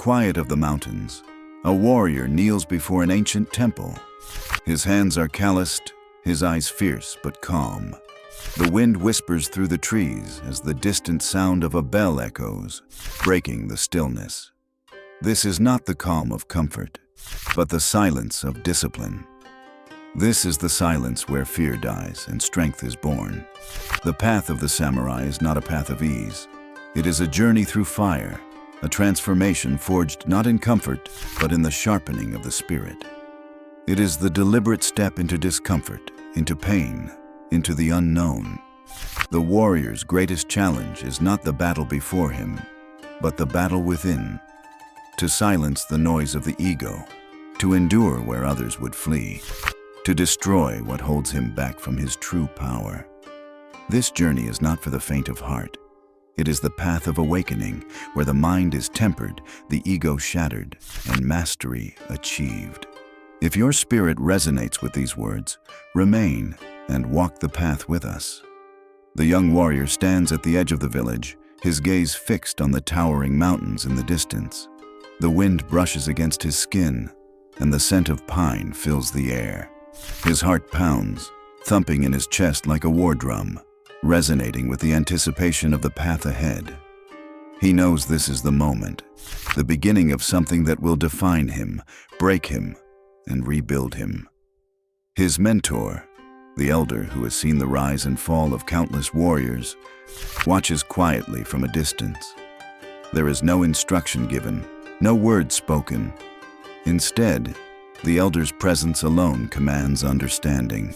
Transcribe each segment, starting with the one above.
quiet of the mountains, a warrior kneels before an ancient temple. His hands are calloused, his eyes fierce but calm. The wind whispers through the trees as the distant sound of a bell echoes, breaking the stillness. This is not the calm of comfort, but the silence of discipline. This is the silence where fear dies and strength is born. The path of the samurai is not a path of ease. It is a journey through fire, a transformation forged not in comfort, but in the sharpening of the spirit. It is the deliberate step into discomfort, into pain, into the unknown. The warrior's greatest challenge is not the battle before him, but the battle within. To silence the noise of the ego, to endure where others would flee, to destroy what holds him back from his true power. This journey is not for the faint of heart. It is the path of awakening, where the mind is tempered, the ego shattered, and mastery achieved. If your spirit resonates with these words, remain and walk the path with us. The young warrior stands at the edge of the village, his gaze fixed on the towering mountains in the distance. The wind brushes against his skin, and the scent of pine fills the air. His heart pounds, thumping in his chest like a war drum, resonating with the anticipation of the path ahead. He knows this is the moment, the beginning of something that will define him, break him, and rebuild him. His mentor, the elder who has seen the rise and fall of countless warriors, watches quietly from a distance. There is no instruction given, no word spoken. Instead, the elder's presence alone commands understanding.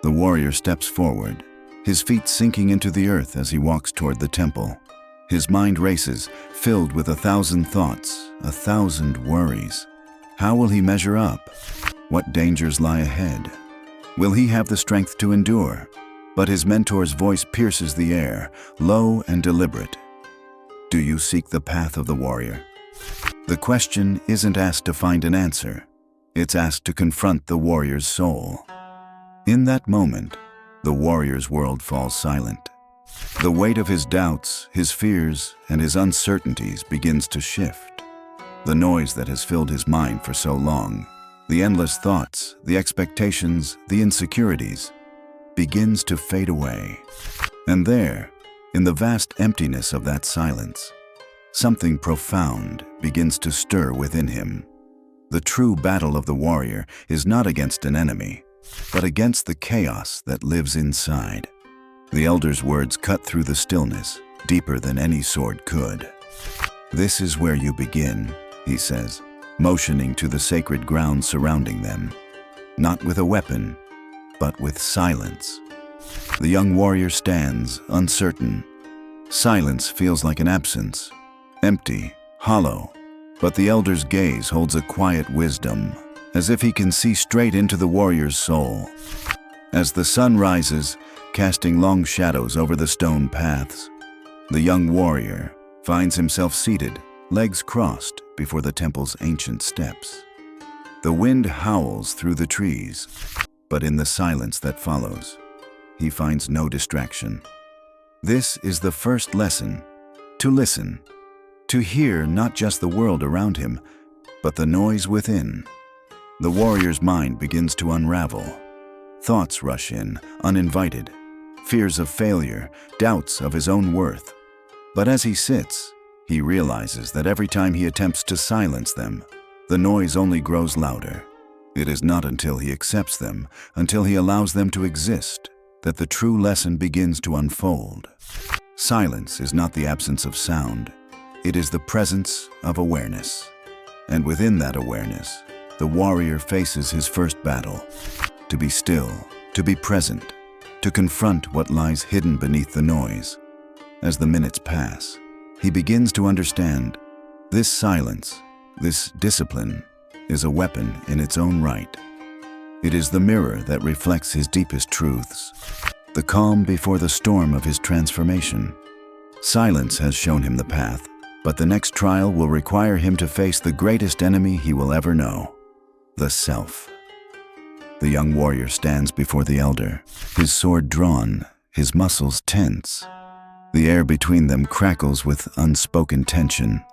The warrior steps forward, his feet sinking into the earth as he walks toward the temple. His mind races, filled with 1,000 thoughts, 1,000 worries. How will he measure up? What dangers lie ahead? Will he have the strength to endure? But his mentor's voice pierces the air, low and deliberate. Do you seek the path of the warrior? The question isn't asked to find an answer. It's asked to confront the warrior's soul. In that moment, the warrior's world falls silent. The weight of his doubts, his fears, and his uncertainties begins to shift. The noise that has filled his mind for so long, the endless thoughts, the expectations, the insecurities, begins to fade away. And there, in the vast emptiness of that silence, something profound begins to stir within him. The true battle of the warrior is not against an enemy, but against the chaos that lives inside. The elder's words cut through the stillness, deeper than any sword could. This is where you begin, he says, motioning to the sacred ground surrounding them. Not with a weapon, but with silence. The young warrior stands, uncertain. Silence feels like an absence, empty, hollow. But the elder's gaze holds a quiet wisdom, as if he can see straight into the warrior's soul. As the sun rises, casting long shadows over the stone paths, the young warrior finds himself seated, legs crossed, before the temple's ancient steps. The wind howls through the trees, but in the silence that follows, he finds no distraction. This is the first lesson: to listen, to hear not just the world around him, but the noise within. The warrior's mind begins to unravel. Thoughts rush in, uninvited, fears of failure, doubts of his own worth. But as he sits, he realizes that every time he attempts to silence them, the noise only grows louder. It is not until he accepts them, until he allows them to exist, that the true lesson begins to unfold. Silence is not the absence of sound. It is the presence of awareness. And within that awareness, the warrior faces his first battle. To be still, to be present, to confront what lies hidden beneath the noise. As the minutes pass, he begins to understand this silence, this discipline, is a weapon in its own right. It is the mirror that reflects his deepest truths, the calm before the storm of his transformation. Silence has shown him the path, but the next trial will require him to face the greatest enemy he will ever know, the self. The young warrior stands before the elder, his sword drawn, his muscles tense. The air between them crackles with unspoken tension.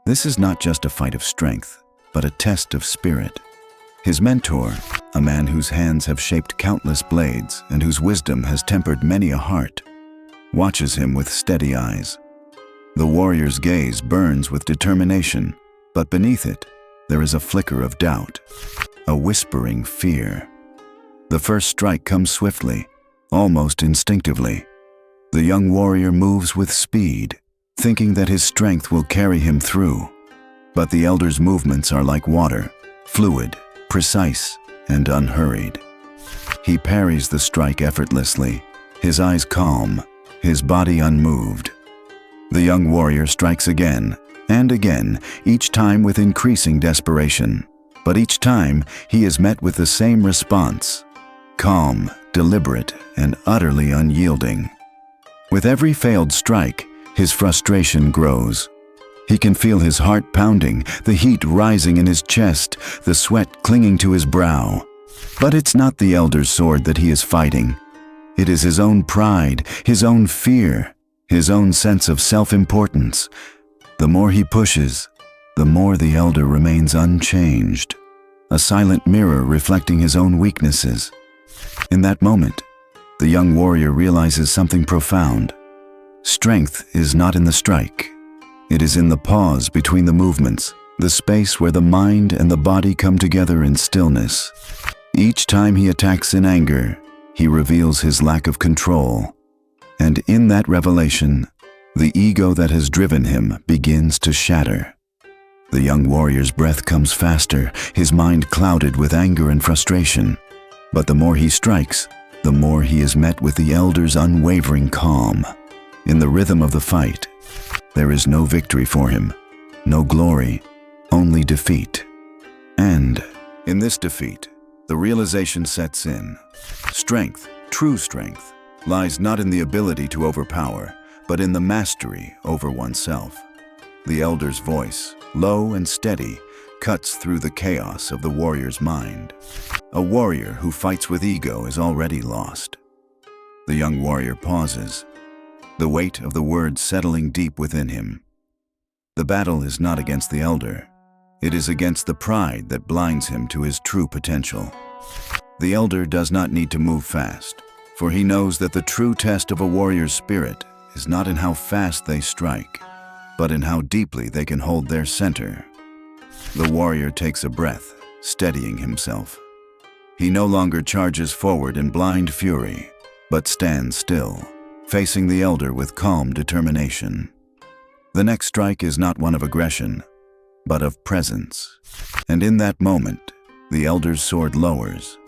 This is not just a fight of strength, but a test of spirit. His mentor, a man whose hands have shaped countless blades and whose wisdom has tempered many a heart, watches him with steady eyes. The warrior's gaze burns with determination, but beneath it, there is a flicker of doubt, a whispering fear. The first strike comes swiftly, almost instinctively. The young warrior moves with speed, thinking that his strength will carry him through. But the elder's movements are like water, fluid, precise, and unhurried. He parries the strike effortlessly, his eyes calm, his body unmoved. The young warrior strikes again and again, each time with increasing desperation. But each time, he is met with the same response: calm, deliberate, and utterly unyielding. With every failed strike, his frustration grows. He can feel his heart pounding, the heat rising in his chest, the sweat clinging to his brow. But it's not the elder's sword that he is fighting. It is his own pride, his own fear, his own sense of self-importance. The more he pushes, the more the elder remains unchanged, a silent mirror reflecting his own weaknesses. In that moment, the young warrior realizes something profound. Strength is not in the strike. It is in the pause between the movements, the space where the mind and the body come together in stillness. Each time he attacks in anger, he reveals his lack of control. And in that revelation, the ego that has driven him begins to shatter. The young warrior's breath comes faster, his mind clouded with anger and frustration. But the more he strikes, the more he is met with the elder's unwavering calm. In the rhythm of the fight, there is no victory for him, no glory, only defeat. And in this defeat, the realization sets in. Strength, true strength, lies not in the ability to overpower, but in the mastery over oneself. The elder's voice, low and steady, cuts through the chaos of the warrior's mind. A warrior who fights with ego is already lost. The young warrior pauses, the weight of the words settling deep within him. The battle is not against the elder. It is against the pride that blinds him to his true potential. The elder does not need to move fast, for he knows that the true test of a warrior's spirit is not in how fast they strike, but in how deeply they can hold their center. The warrior takes a breath, steadying himself. He no longer charges forward in blind fury, but stands still, facing the elder with calm determination. The next strike is not one of aggression, but of presence. And in that moment, the elder's sword lowers,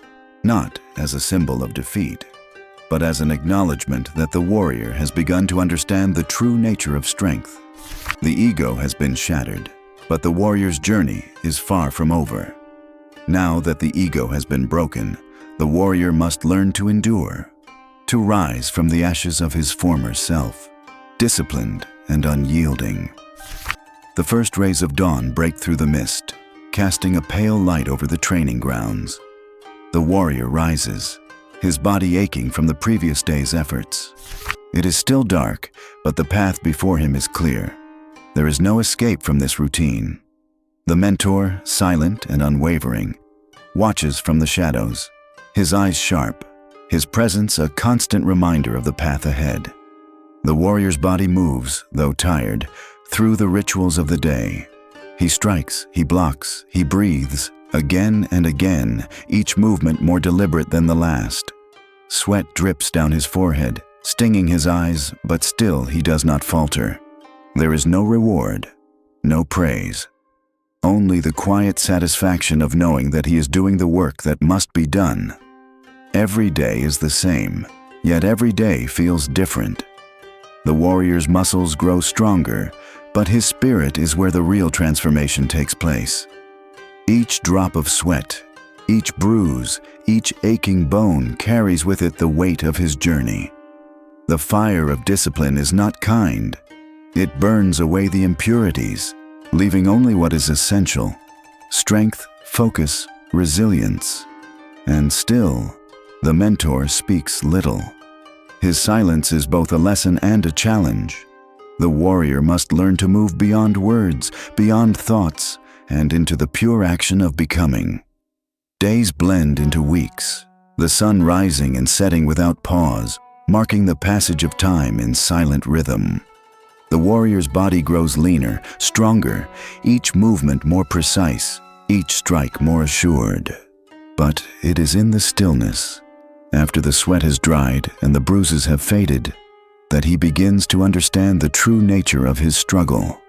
not as a symbol of defeat, but as an acknowledgement that the warrior has begun to understand the true nature of strength. The ego has been shattered, but the warrior's journey is far from over. Now that the ego has been broken, the warrior must learn to endure, to rise from the ashes of his former self, disciplined and unyielding. The first rays of dawn break through the mist, casting a pale light over the training grounds. The warrior rises, his body aching from the previous day's efforts. It is still dark, but the path before him is clear. There is no escape from this routine. The mentor, silent and unwavering, watches from the shadows, his eyes sharp, his presence a constant reminder of the path ahead. The warrior's body moves, though tired, through the rituals of the day. He strikes, he blocks, he breathes, again and again, each movement more deliberate than the last. Sweat drips down his forehead, stinging his eyes, but still he does not falter. There is no reward, no praise, only the quiet satisfaction of knowing that he is doing the work that must be done. Every day is the same, yet every day feels different. The warrior's muscles grow stronger, but his spirit is where the real transformation takes place. Each drop of sweat, each bruise, each aching bone carries with it the weight of his journey. The fire of discipline is not kind. It burns away the impurities, leaving only what is essential: strength, focus, resilience. And still, the mentor speaks little. His silence is both a lesson and a challenge. The warrior must learn to move beyond words, beyond thoughts, and into the pure action of becoming. Days blend into weeks, the sun rising and setting without pause, marking the passage of time in silent rhythm. The warrior's body grows leaner, stronger, each movement more precise, each strike more assured. But it is in the stillness, after the sweat has dried and the bruises have faded, that he begins to understand the true nature of his struggle.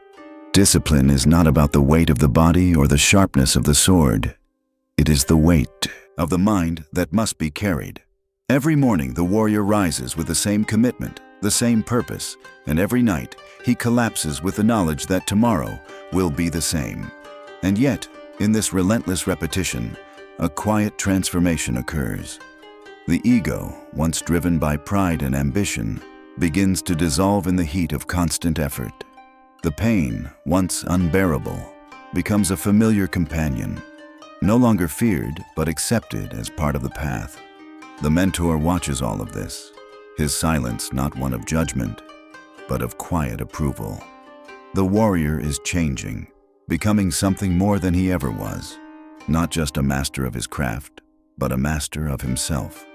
Discipline is not about the weight of the body or the sharpness of the sword. It is the weight of the mind that must be carried. Every morning the warrior rises with the same commitment, the same purpose, and every night he collapses with the knowledge that tomorrow will be the same. And yet, in this relentless repetition, a quiet transformation occurs. The ego, once driven by pride and ambition, begins to dissolve in the heat of constant effort. The pain, once unbearable, becomes a familiar companion, no longer feared but accepted as part of the path. The mentor watches all of this, his silence not one of judgment, but of quiet approval. The warrior is changing, becoming something more than he ever was, not just a master of his craft, but a master of himself.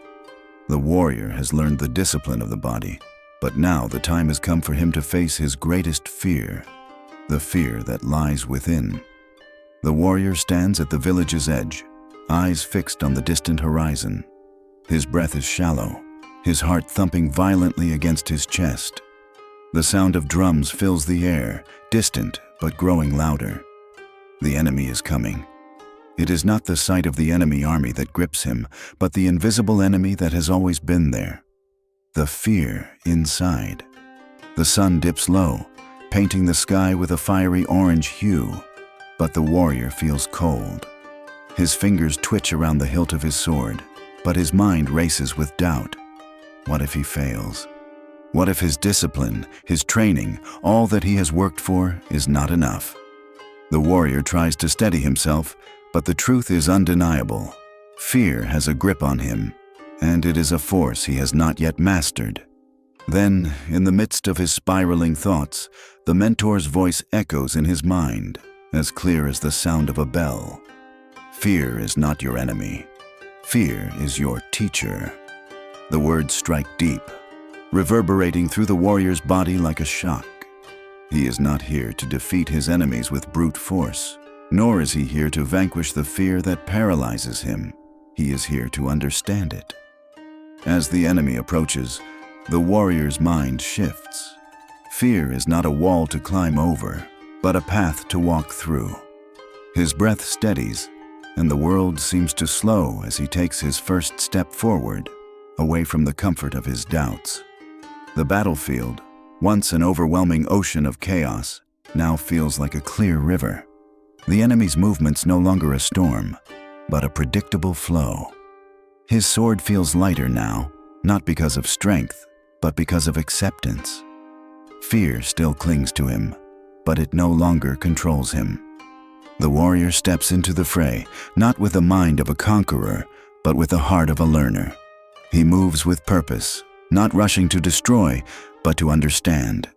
The warrior has learned the discipline of the body, but now the time has come for him to face his greatest fear, the fear that lies within. The warrior stands at the village's edge, eyes fixed on the distant horizon. His breath is shallow, his heart thumping violently against his chest. The sound of drums fills the air, distant but growing louder. The enemy is coming. It is not the sight of the enemy army that grips him, but the invisible enemy that has always been there. The fear inside. The sun dips low, painting the sky with a fiery orange hue. But the warrior feels cold. His fingers twitch around the hilt of his sword, but his mind races with doubt. What if he fails? What if his discipline, his training, all that he has worked for is not enough? The warrior tries to steady himself, but the truth is undeniable. Fear has a grip on him, and it is a force he has not yet mastered. Then, in the midst of his spiraling thoughts, the mentor's voice echoes in his mind, as clear as the sound of a bell. Fear is not your enemy. Fear is your teacher. The words strike deep, reverberating through the warrior's body like a shock. He is not here to defeat his enemies with brute force, nor is he here to vanquish the fear that paralyzes him. He is here to understand it. As the enemy approaches, the warrior's mind shifts. Fear is not a wall to climb over, but a path to walk through. His breath steadies, and the world seems to slow as he takes his first step forward, away from the comfort of his doubts. The battlefield, once an overwhelming ocean of chaos, now feels like a clear river. The enemy's movements no longer a storm, but a predictable flow. His sword feels lighter now, not because of strength, but because of acceptance. Fear still clings to him, but it no longer controls him. The warrior steps into the fray, not with the mind of a conqueror, but with the heart of a learner. He moves with purpose, not rushing to destroy, but to understand.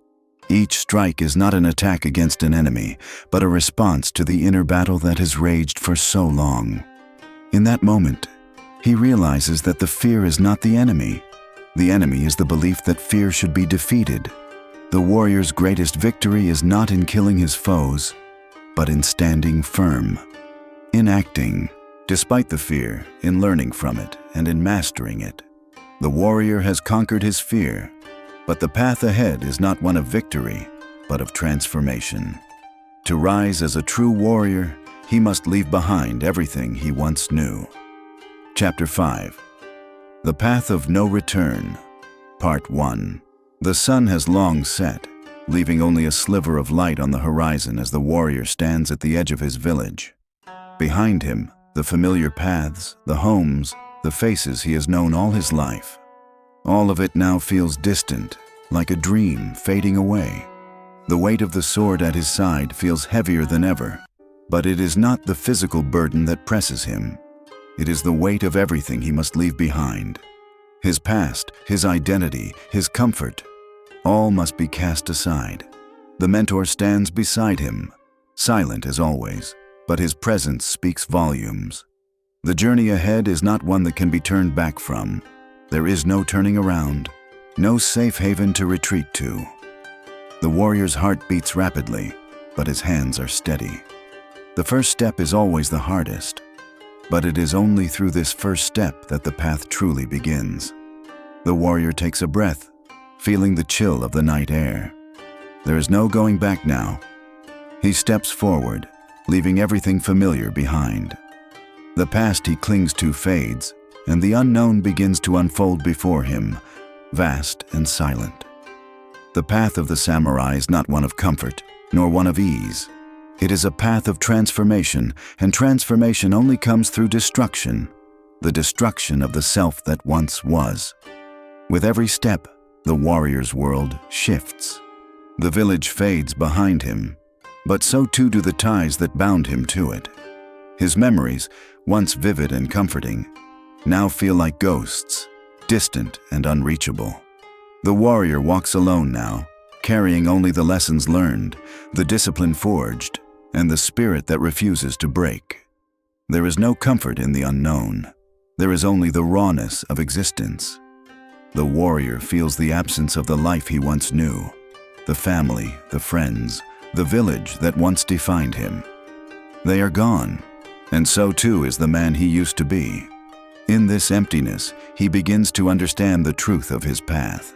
Each strike is not an attack against an enemy, but a response to the inner battle that has raged for so long. In that moment, he realizes that the fear is not the enemy. The enemy is the belief that fear should be defeated. The warrior's greatest victory is not in killing his foes, but in standing firm, in acting, despite the fear, in learning from it, and in mastering it. The warrior has conquered his fear, but the path ahead is not one of victory, but of transformation. To rise as a true warrior, he must leave behind everything he once knew. Chapter 5. The Path of No Return, Part 1. The sun has long set, leaving only a sliver of light on the horizon as the warrior stands at the edge of his village. Behind him, the familiar paths, the homes, the faces he has known all his life. All of it now feels distant, like a dream fading away. The weight of the sword at his side feels heavier than ever, but it is not the physical burden that presses him. It is the weight of everything he must leave behind. His past, his identity, his comfort. All must be cast aside. The mentor stands beside him, silent as always, but his presence speaks volumes. The journey ahead is not one that can be turned back from. There is no turning around, no safe haven to retreat to. The warrior's heart beats rapidly, but his hands are steady. The first step is always the hardest, but it is only through this first step that the path truly begins. The warrior takes a breath, feeling the chill of the night air. There is no going back now. He steps forward, leaving everything familiar behind. The past he clings to fades, and the unknown begins to unfold before him, vast and silent. The path of the samurai is not one of comfort, nor one of ease. It is a path of transformation, and transformation only comes through destruction, the destruction of the self that once was. With every step, the warrior's world shifts. The village fades behind him, but so too do the ties that bound him to it. His memories, once vivid and comforting, now feel like ghosts, distant and unreachable. The warrior walks alone now, carrying only the lessons learned, the discipline forged, and the spirit that refuses to break. There is no comfort in the unknown. There is only the rawness of existence. The warrior feels the absence of the life he once knew, the family, the friends, the village that once defined him. They are gone, and so too is the man he used to be. In this emptiness, he begins to understand the truth of his path.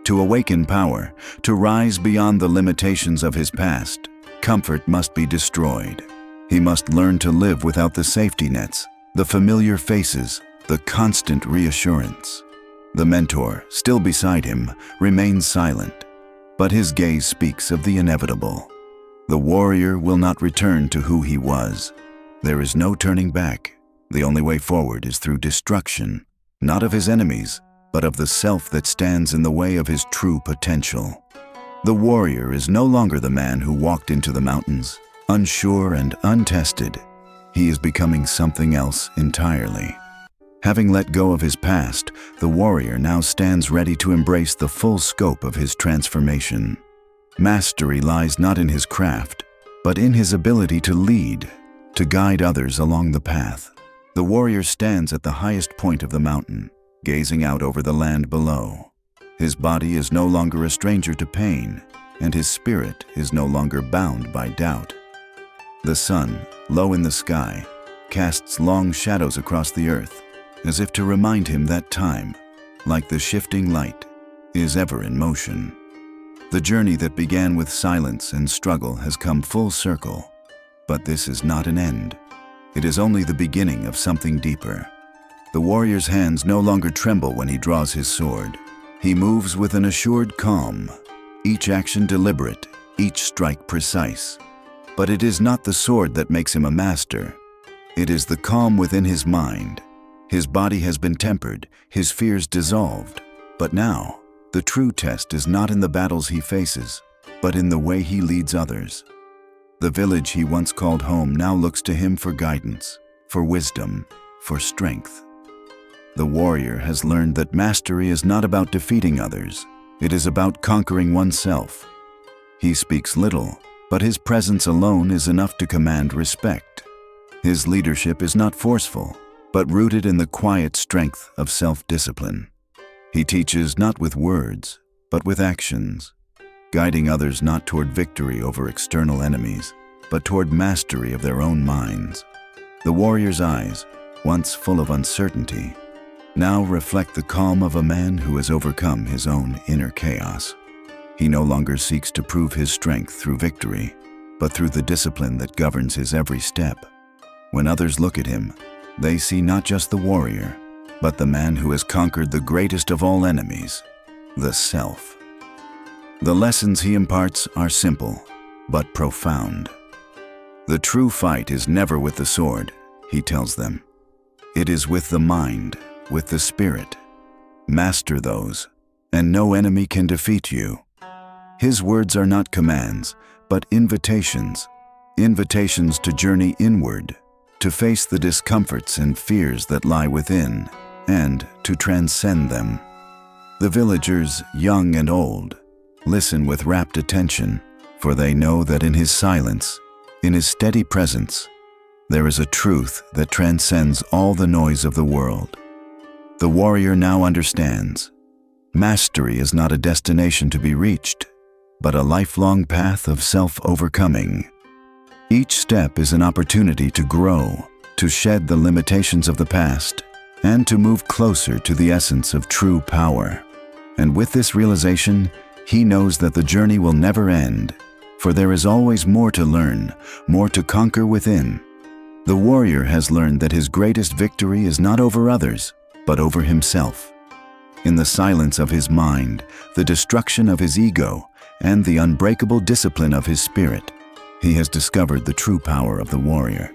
To awaken power, to rise beyond the limitations of his past, comfort must be destroyed. He must learn to live without the safety nets, the familiar faces, the constant reassurance. The mentor, still beside him, remains silent, but his gaze speaks of the inevitable. The warrior will not return to who he was. There is no turning back. The only way forward is through destruction, not of his enemies, but of the self that stands in the way of his true potential. The warrior is no longer the man who walked into the mountains, unsure and untested. He is becoming something else entirely. Having let go of his past, the warrior now stands ready to embrace the full scope of his transformation. Mastery lies not in his craft, but in his ability to lead, to guide others along the path. The warrior stands at the highest point of the mountain, gazing out over the land below. His body is no longer a stranger to pain, and his spirit is no longer bound by doubt. The sun, low in the sky, casts long shadows across the earth, as if to remind him that time, like the shifting light, is ever in motion. The journey that began with silence and struggle has come full circle, but this is not an end. It is only the beginning of something deeper. The warrior's hands no longer tremble when he draws his sword. He moves with an assured calm, each action deliberate, each strike precise. But it is not the sword that makes him a master. It is the calm within his mind. His body has been tempered, his fears dissolved. But now, the true test is not in the battles he faces, but in the way he leads others. The village he once called home now looks to him for guidance, for wisdom, for strength. The warrior has learned that mastery is not about defeating others. It is about conquering oneself. He speaks little, but his presence alone is enough to command respect. His leadership is not forceful, but rooted in the quiet strength of self-discipline. He teaches not with words, but with actions, guiding others not toward victory over external enemies, but toward mastery of their own minds. The warrior's eyes, once full of uncertainty, now reflect the calm of a man who has overcome his own inner chaos. He no longer seeks to prove his strength through victory, but through the discipline that governs his every step. When others look at him, they see not just the warrior, but the man who has conquered the greatest of all enemies, the self. The lessons he imparts are simple, but profound. The true fight is never with the sword, he tells them. It is with the mind, with the spirit. Master those, and no enemy can defeat you. His words are not commands, but invitations. Invitations to journey inward, to face the discomforts and fears that lie within, and to transcend them. The villagers, young and old, listen with rapt attention, for they know that in his silence, in his steady presence, there is a truth that transcends all the noise of the world. The warrior now understands. Mastery is not a destination to be reached, but a lifelong path of self-overcoming. Each step is an opportunity to grow, to shed the limitations of the past, and to move closer to the essence of true power. And with this realization, he knows that the journey will never end, for there is always more to learn, more to conquer within. The warrior has learned that his greatest victory is not over others, but over himself. In the silence of his mind, the destruction of his ego, and the unbreakable discipline of his spirit, he has discovered the true power of the warrior.